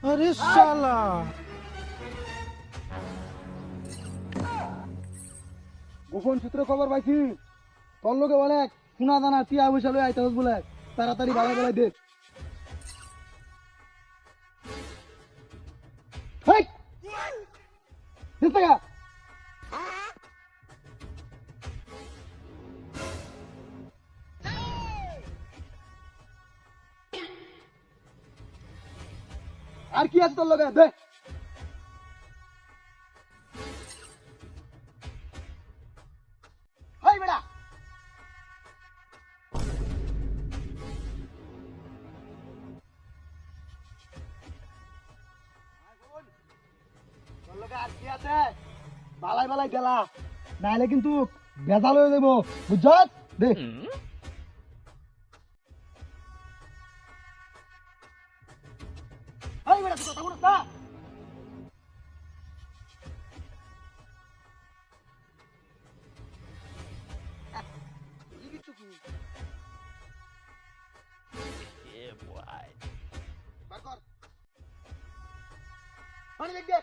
আরে শালা গোপন সূত্রে খবর পাইছি তোর লোকে বলে শোনা দানা টিয়া পয়সা লই আইতাস বলে তাড়াতাড়ি বালা বেলা দে হেই দিস টাকা আর কি আছে তোর লোকে দে হেই বেটা তোর লোকে আর কি আছে বালাই বালাই গেলা নাইলে কিন্তু বেজাল হয়ে যাবো বুঝছ দে হেই বেটা তুই কথা বলিস না বার কর পানি দেখ দে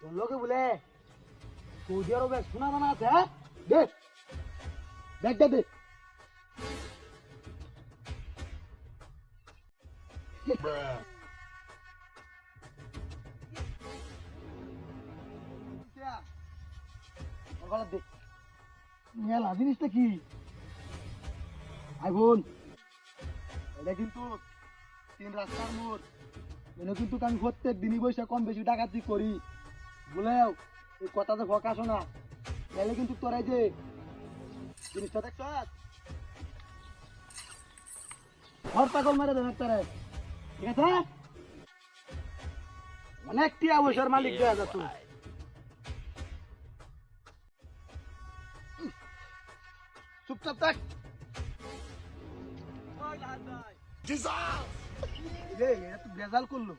তোর লোকে বলে সৌদি আরবে সোনা দানা আছে হ্যাঁ দে ব্যাগটা দে মেলা জিনিসটা কি আই বোন এটা কিন্তু 3 রাস্তার মোড় এনে কিন্তু আমি প্রত্যেক দিনই বসে কম বেশি ডাকাতি করি বলেও এই কথা তো ফকাস না তাহলে কিন্তু তোরাই যে জিনিসটা দেখছ হরতাকল মেরে দেন একটারে ঠিক আছে অনেক টিয়া পয়সার মালিক দেওয়া যাচ্ছ চুপচাপ থাক বেজাল করলো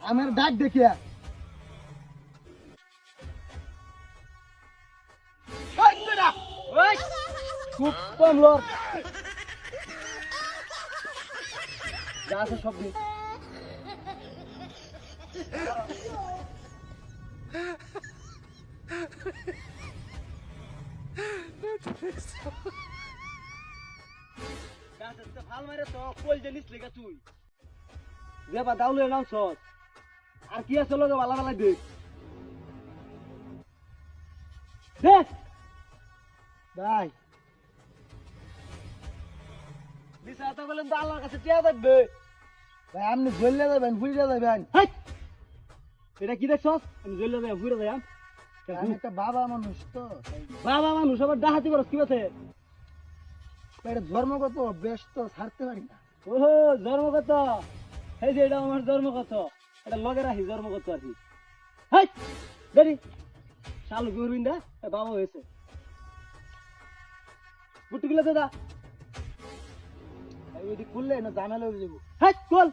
আমার ডাক দেখিয়া খুব কম লোক যা আছে সব দিন ফাল মারে তো কল জানিস লেগা তুই যেবা দাউলে নাও সস আর কি আছে লগে বালা বালা দে দে ভাই বিসাতা বলেন তো আল্লাহর কাছে টিয়া দেবে ভাই আপনি জেলে যাবেন ফুইরা যাবেন হাই এটা কি দেখছস আমি জেলে যাই ফুইরা যাই আমি একটা বাবা মানুষ তো বাবা মানুষ আবার ডাহাতি করছ কি আছে এটা ধর্মগত বেশ তো ছাড়তে পারি না ওহো ধর্মগত এই যে এটা আমার ধর্মগত এটা লগে রাখি ধর্মগত আর কি হাই দেরি শালু গুরবিন দা বাবা হয়েছে গুট্টু গুলো দাদা এই খুললে না জানালে হয়ে যাবো হাই চল